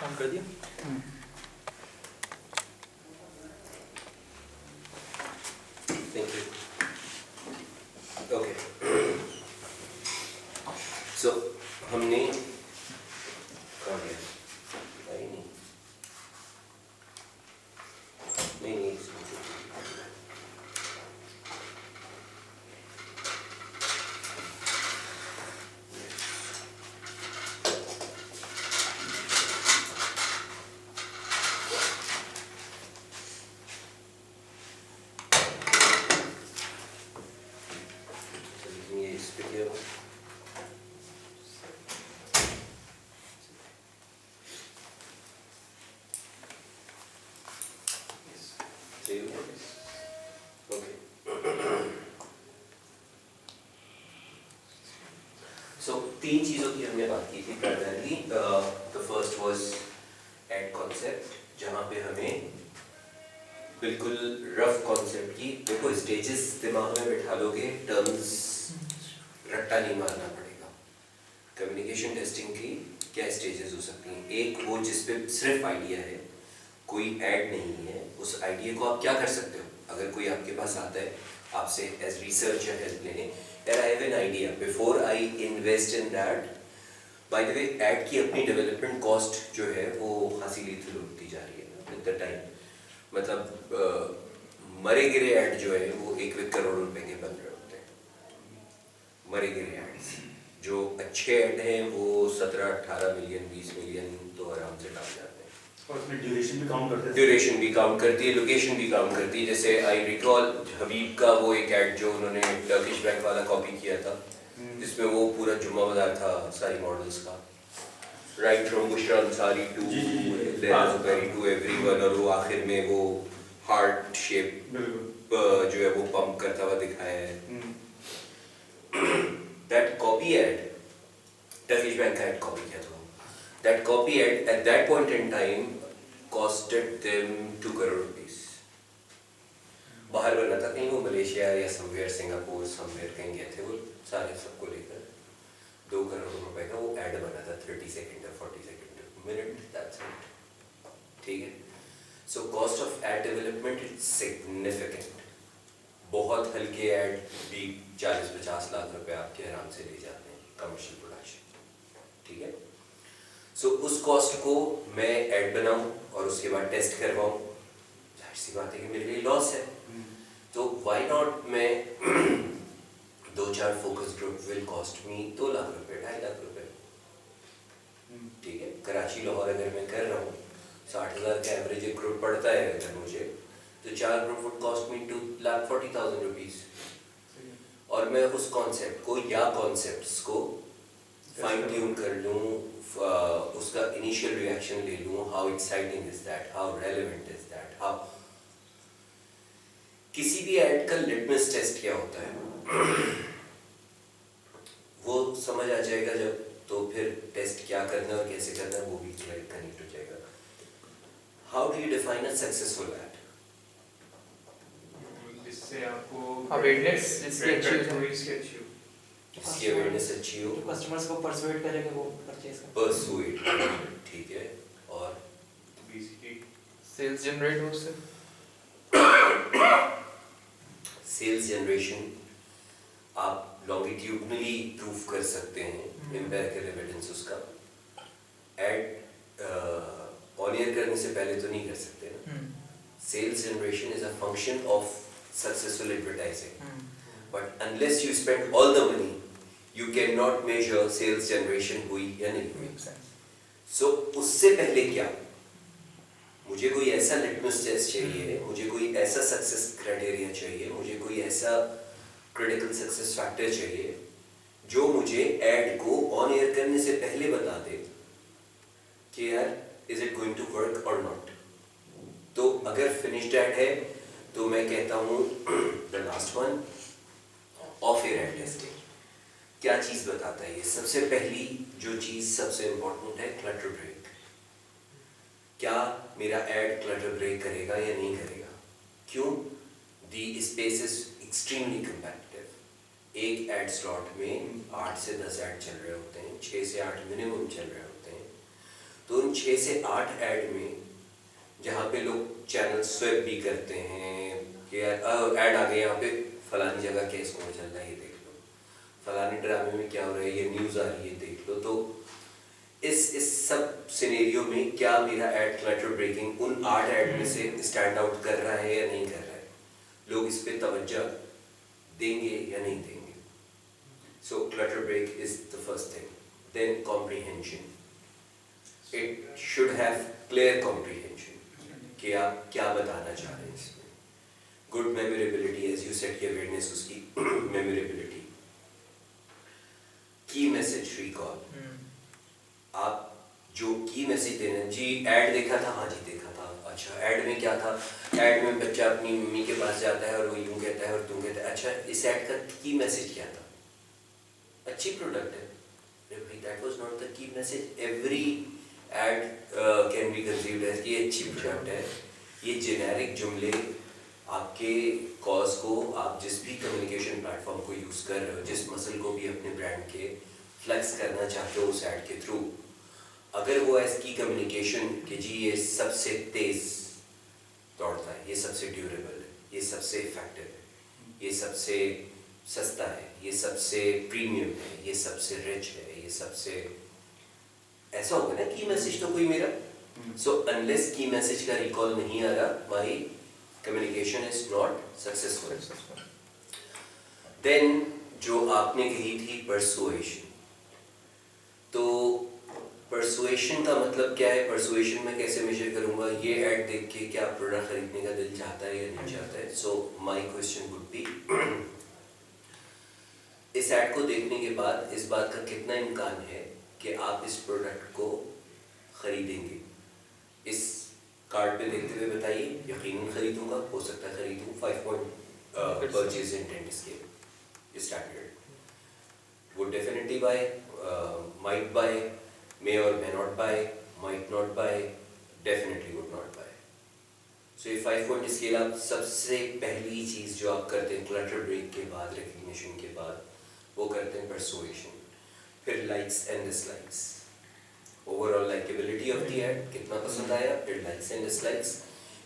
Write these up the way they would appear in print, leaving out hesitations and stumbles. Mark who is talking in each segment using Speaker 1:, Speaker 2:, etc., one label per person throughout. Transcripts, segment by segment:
Speaker 1: On कर दिया।
Speaker 2: Thank you. Okay. So हमने कहाँ गया? नहीं नहीं नहीं नहीं ये इस पे क्या हुआ? सही हो गया? Okay. So तीन चीज़ों की हमने बात की थी primarily. The first was ad concept, जहाँ पे हमें बिल्कुल रफ कॉन्सेप्ट की देखो स्टेजेस दिमाग में बिठा लोगे, टर्म्स रट्टा नहीं मारना पड़ेगा. कम्युनिकेशन टेस्टिंग की क्या स्टेजेस हो सकती हैं? एक वो जिस पे सिर्फ आइडिया है, कोई ऐड नहीं है, उस आइडिया को आप क्या कर सकते हो? अगर कोई आपके पास आता है आपसे एज रिसर्चर हेल्प लेने, यार I have an idea, before I invest in that. By the way add की अपनी डेवलपमेंट कॉस्ट जो है वो खासी लिथिल होती जा रही है विद द टाइम. मतलब मरे गिरे ऐड जो है वो 1 करोड़ रुपए के बन रहे होते हैं. मरे गिरे एड्स जो अच्छे ऐड हैं वो 17-18 मिलियन 20 मिलियन तो आराम से डाल जाते हैं.
Speaker 3: और उसमें ड्यूरेशन भी काउंट करते हैं.
Speaker 2: ड्यूरेशन भी काउंट करती है, लोकेशन भी काउंट करती है. जैसे आई रिकॉल हबीब का वो एक ऐड जो उन्होंने टर्किश बैंक वाला कॉपी किया था, जिसमें वो पूरा जुम्मा बाजार था सारी मॉडल्स का, right from Bushra Ansari to very to everyone, और वो आखिर में वो हार्ट शेप जो है वो पंप करता हुआ दिखाया है. That copy ad Turkish bank का एड कॉपी किया था. That copy at that point in time costed them 2 crore rupees. बाहर बना था कहीं, वो मलेशिया या समवेयर सिंगापुर समवेयर कहीं गए थे वो सारे सबको लेकर. 2 करोड़ रुपए का वो ऐड बना था, 30 सेकेंड और 40 सेकेंड मिनट, दैट्स इट. ठीक है. So cost of ad development is significant. बहुत हल्के ऐड भी 40-50 लाख रुपए आपके आराम से ले जाते हैं कमर्शियल प्रोडक्शन. ठीक है. सो उस कॉस्ट को मैं ऐड बनाऊं और उसके बाद टेस्ट करवाऊं, जाहिर सी बात है कि मेरे लिए लॉस है. तो व्हाई नॉट मैं 2-4 focus group will cost me 2 lakh रुपए 2.5 लाख रुपए. ठीक है. कराची लाहौर अगर मैं कर रहा हूँ 60,000 का एवरेज एक ग्रुप पड़ता है अगर मुझे, तो 4 group would cost me 2,40,000 rupees. और मैं उस कॉन्सेप्ट को या कॉन्सेप्ट्स को फाइन ट्यून कर लूँ, उसका इनिशियल रिएक्शन ले लूँ, how exciting is that, how relevant is that, how. किसी भी ऐड का लिटमस टेस्ट क्या होता है वो समझ आ जाएगा जब, तो फिर टेस्ट क्या करना है और कैसे करना है वो भी कनेक्ट हो जाएगा. How do you define a successful add?
Speaker 4: इससे आपको
Speaker 1: अवेयरनेस इसकी अच्छी हो जाए,
Speaker 2: इसकी अवेयरनेस अच्छी हो,
Speaker 1: कस्टमर्स को परसुएट करेंगे वो परचेज कर.
Speaker 2: परसुएट. ठीक है. और
Speaker 4: बेसिकली
Speaker 1: सेल्स जनरेट हो उससे.
Speaker 2: सेल्स जनरेशन आप लॉन्गिट्यूडनली प्रूव कर सकते हैं, एम्पिरिकल एविडेंस उसका. ऐड ऑन एयर करने से पहले तो नहीं कर सकते ना. Sales generation is a function of successful advertising, but unless you spend all the money you cannot measure sales generation हुई या नहीं हुई. So उससे पहले क्या, मुझे कोई ऐसा लिटमस टेस्ट चाहिए, मुझे कोई ऐसा सक्सेस क्राइटेरिया चाहिए, मुझे कोई ऐसा क्रिटिकल सक्सेस फैक्टर चाहिए जो मुझे ऐड को ऑन एयर करने से पहले बता दे कि यार is it going to work और नॉट. तो अगर फिनिश्ड ऐड है तो मैं कहता हूँ the last one off air ad testing. क्या चीज बताता है ये? सबसे पहली जो चीज सबसे इंपॉर्टेंट है, क्लटर ब्रेक. क्या मेरा ऐड क्लटर ब्रेक करेगा या नहीं करेगा? क्यों? The space is extremely competitive. एक ऐड स्लॉट में 8 से 10 ऐड चल रहे होते हैं, 6 से 8 मिनिमम चल रहे होते हैं. तो उन 6 से 8 ऐड में जहाँ पे लोग चैनल स्वेप भी करते हैं कि यार ऐड आ गए यहाँ पे, फलानी जगह केस कौन चल रहा है ये देख लो, फलानी ड्रामे में क्या हो रहा है, ये न्यूज़ आ रही है देख लो। तो इस सब सिनेरियो में क्या मेरा ऐड क्लटर ब्रेकिंग उन 8 ऐड में से स्टैंड आउट कर रहा है या नहीं कर रहा है, लोग इस पे तवज्जो देंगे या नहीं देंगे। So clutter break is the first thing. Then comprehension. It should have clear comprehension. कि आप क्या बताना चाह रहे हैं इसमें. Good memorability, as you said, कि awareness उसकी memorability. Key message recall. आप जो key message देना, जी ad देखा था, हाँ जी देखा था, अच्छा ad में क्या था, ad में बच्चा अपनी मम्मी के पास जाता है और वो यूँ कहता है और तुम कहते हैं, अच्छा इस ad का key message क्या था, अच्छी प्रोडक्ट है, भाई that was not the key message. Every ad can be conceived as कि ये अच्छी प्रोडक्ट है, ये जेनेरिक जुमले आपके कॉज को, आप जिस भी कम्युनिकेशन प्लेटफॉर्म को यूज़ कर रहे हो, जिस मसल को भी अपने ब्रांड के फ्लेक्स करना चाहते हो उस ऐड के थ्रू, अगर वो इसकी कम्युनिकेशन कि जी ये सबसे तेज़ दौड़ता है, ये सबसे ड्यूरेबल है, ये सबसे इफेक्टिव है, ये सबसे सस्ता है, ये सबसे प्रीमियम है, ये सबसे रिच है, ये सबसे ऐसा होगा ना की मैसेज तो कोई मेरा. सो अनलेस की मैसेज का रिकॉल नहीं आ रहा, my communication is not successful. Then जो आपने कही थी परसुएशन, तो परसुएशन का मतलब क्या है, परसुएशन में कैसे मेजर करूंगा, ये ऐड देख के क्या प्रोडक्ट खरीदने का दिल चाहता है या नहीं चाहता है. सो माई क्वेश्चन वुड बी, इस ऐड को देखने के बाद इस बात का कितना इम्कान है कि आप इस प्रोडक्ट को खरीदेंगे. इस कार्ड पे देखते हुए बताइए, यकीनन खरीदूंगा, हो सकता है खरीदूं. 5 point purchase intent scale standard. Would definitely buy, might buy, may और may not buy, might not buy, definitely would not buy. So ये 5 पॉइंट स्केल आप सबसे पहली चीज़ जो आप करते हैं क्लटर ब्रेक के बाद, रिकग्निशन के बाद, वो करते हैं परसुएशन. फिर likes and dislikes, overall likeability of the add, कितना पसंद आया, फिर लाइक्स एंड डिसलाइक्स.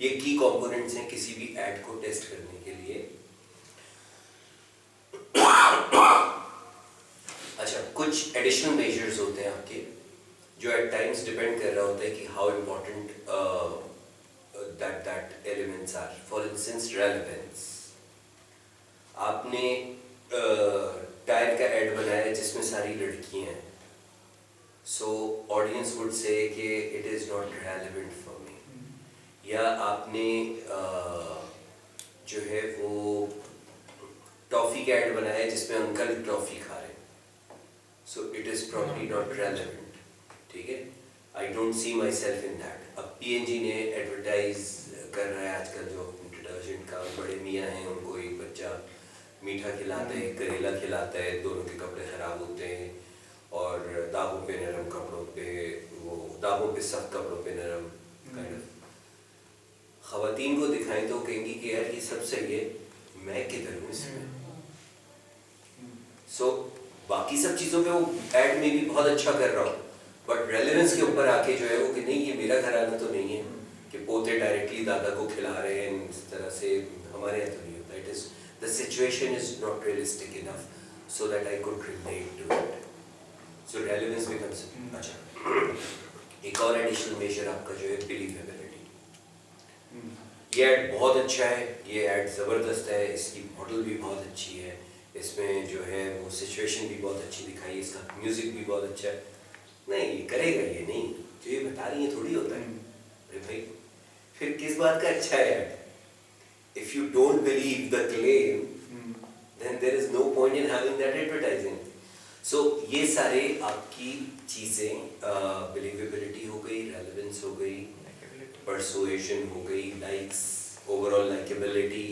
Speaker 2: ये की कंपोनेंट्स हैं किसी भी ऐड को टेस्ट करने के लिए. अच्छा, कुछ एडिशनल मेजर्स होते हैं आपके जो एट टाइम्स डिपेंड कर रहा होता है कि how important that elements are. For instance, relevance. आपने टायर का एड बनाया जिसमें सारी लड़कियां हैं, so audience would say कि it is not relevant for me. या आपने जो है वो टॉफ़ी का एड बनाया जिसमें अंकल टॉफ़ी खा रहे हैं, so it is probably not relevant. ठीक है, I don't see myself in that. अब P&G ने एडवर्टाइज कर रहा है आजकल जो डिटर्जेंट का, बड़े मियाँ हैं, उनको एक बच्चा मीठा खिलाता है, करेला खिलाता है, दोनों के कपड़े ख़राब होते हैं और दागों पे नरम, कपड़ों पे वो दागों पे सख्त, कपड़ों पे नरम काइंड ऑफ. ख़वातीन को दिखाएं तो कहेंगी कि यार ये सब सही है, मैं किधर हूँ इसमें. सो बाकी सब चीज़ों पे वो ऐड में भी बहुत अच्छा कर रहा हूँ, बट रेलेवेंस के ऊपर आके जो है वो कि नहीं ये मेरा घराना तो नहीं है कि पोते डायरेक्टली दादा को खिला रहे हैं इस तरह से, हमारे यहाँ तो नहीं होता. It is the situation is not realistic enough so that I could relate to it. So relevance becomes. अच्छा, एक और एडिशनल मेजर आपका जो है बिलीवेबिलिटी. ये ऐड बहुत अच्छा है, ये ऐड ज़बरदस्त है, इसकी मॉडल भी बहुत अच्छी है, इसमें जो है वो सिचुएशन भी बहुत अच्छी दिखाई है, इसका म्यूज़िक भी बहुत अच्छा है. नहीं ये करेगा, ये नहीं, जो ये बता रही है थोड़ी होता है. अरे भाई फिर किस बात का अच्छा है ad? If you don't believe the claim then there is no point in having that advertising. So ये सारे आपकी चीज़ें, बिलीवेबिलिटी हो गई, रेलेवेंस हो गई, परसुएशन हो गई, likes, overall likeability,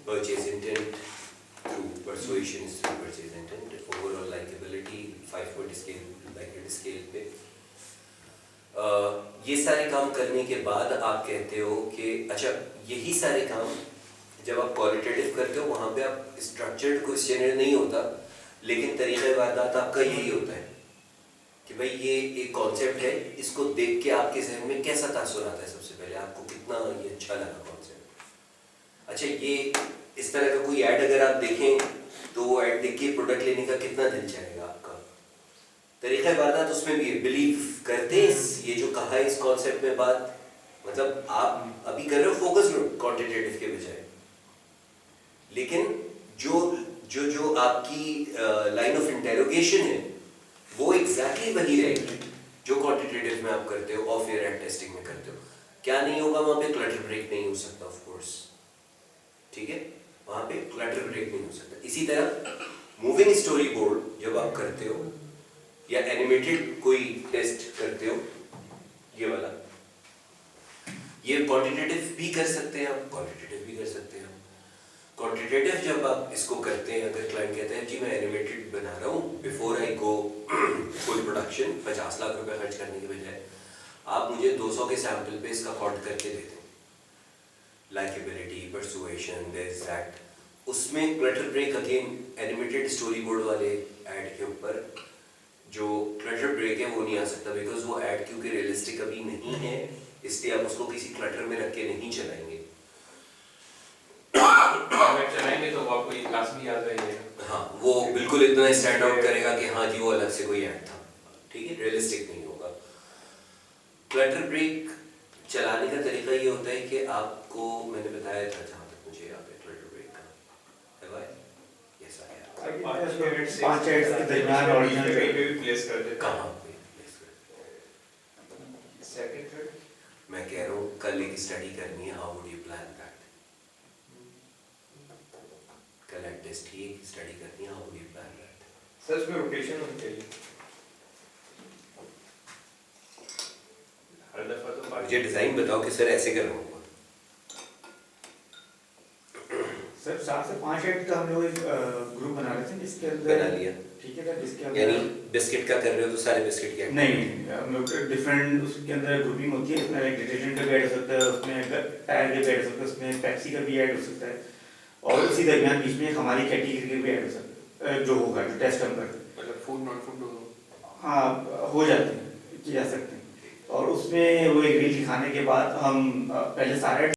Speaker 2: purchase intent through persuasion is through purchase intent, overall likeability 5 point scale, likeability scale पे. ये सारे काम करने के बाद आप कहते हो कि अच्छा यही सारे काम जब आप क्वालिटेटिव करते हो वहाँ पे आप स्ट्रक्चर्ड क्वेश्चनर नहीं होता, लेकिन तरीक़े वारदात आपका यही होता है कि भाई ये एक कॉन्सेप्ट है, इसको देख के आपके जहन में कैसा तासुर आता है? सबसे पहले आपको कितना ये अच्छा लगा कॉन्सेप्ट? अच्छा, ये इस तरह का कोई ऐड अगर आप देखें तो वो ऐड देख के प्रोडक्ट लेने का कितना दिल चाहेगा आपका? तरीका वारदात उसमें भी है, बिलीव करते हैं ये जो कहा है इस कॉन्सेप्ट में बात, मतलब आप अभी कर रहे हो फोकस ग्रुप क्वांटिटेटिव के बजाय, लेकिन जो जो जो आपकी लाइन ऑफ इंटेरोगेशन है वो एग्जैक्टली वही रहेगी जो क्वांटिटेटिव में आप करते हो, ऑफ ईयर एंड टेस्टिंग में करते हो। क्या नहीं होगा वहां पे? क्लटर ब्रेक नहीं हो सकता, ऑफ कोर्स, ठीक है, वहां पे क्लटर ब्रेक नहीं हो सकता। इसी तरह मूविंग स्टोरी बोर्ड जब आप करते हो या एनिमेटेड कोई टेस्ट करते हो, ये वाला, ये क्वांटिटेटिव भी कर सकते हैं आप, क्वालिटेटिव भी कर सकते हैं आप। क्वांटिटेटिव जब आप इसको करते हैं, अगर क्लाइंट कहते हैं जी मैं एनिमेटेड बना रहा हूँ, before I go full production 50 lakh रुपए खर्च करने के बजाय आप मुझे 200 के सैंपल पे इसका काउंट करके दे दें, लाइकेबिलिटी, परसुएशन, दिस दैट, उसमें clutter break again animated storyboard वाले ऐड के ऊपर जो क्लटर ब्रेक है वो नहीं आ सकता, बिकॉज वो ऐड क्योंकि रियलिस्टिक अभी नहीं है, इसलिए आप उसको किसी क्लटर में रख के नहीं चलाएंगे।
Speaker 4: अगर चलाएंगे तो वो आपको ये क्लास भी याद रहेगा।
Speaker 2: हाँ, वो बिल्कुल इतना स्टैंड आउट करेगा कि हाँ जी वो अलग से कोई ऐड था, ठीक है, रियलिस्टिक नहीं होगा। क्लटर ब्रेक चलाने का तरीका ये होता है कि आपको मैंने बताया था, जहाँ तक मुझे याद है, क्लटर ब्रेक का ऐसा है
Speaker 3: 5 एड्स के दरमियान ऑरिजिनल
Speaker 4: कहीं पे भी प्लेस कर देते हैं।
Speaker 2: कहाँ पे place करें?
Speaker 4: सेकंड थर्ड
Speaker 2: मैं कह रहा हूँ कल एक स्टडी करनी है, how would you plan that? कल एट टेस्ट ही एक स्टडी करनी है, how would you plan that?
Speaker 4: Sir उसमें रोटेशन होनी चाहिए हर दफा, तो
Speaker 2: मुझे डिजाइन बताओ कि सर ऐसे करूँगा।
Speaker 3: सर 4 से 5 एड का हम लोग एक ग्रुप बना रहे थे जिसके
Speaker 2: बना
Speaker 3: अंदर,
Speaker 2: लिया,
Speaker 3: ठीक है सर, जिसके
Speaker 2: यानी
Speaker 3: अंदर
Speaker 2: बिस्किट का कर रहे हो तो सारे बिस्किट के
Speaker 3: नहीं, हम लोग डिफरेंट उसके अंदर ग्रुपिंग होती है, उसमें डिटर्जेंट का भी ऐड हो सकता है, उसमें टायर का भी ऐड हो सकता है, उसमें पेप्सी का भी ऐड हो सकता है, और उसी दरमियान बीच में हमारी कैटेगरी का भी ऐड हो सकता है, जो होगा जो टेस्ट हम करते हैं,
Speaker 4: मतलब फूड नॉन फूड दोनों।
Speaker 3: हाँ हो जाते हैं, किए जा सकते हैं। और उसमें वो एक रील दिखाने के बाद हम पहले सारे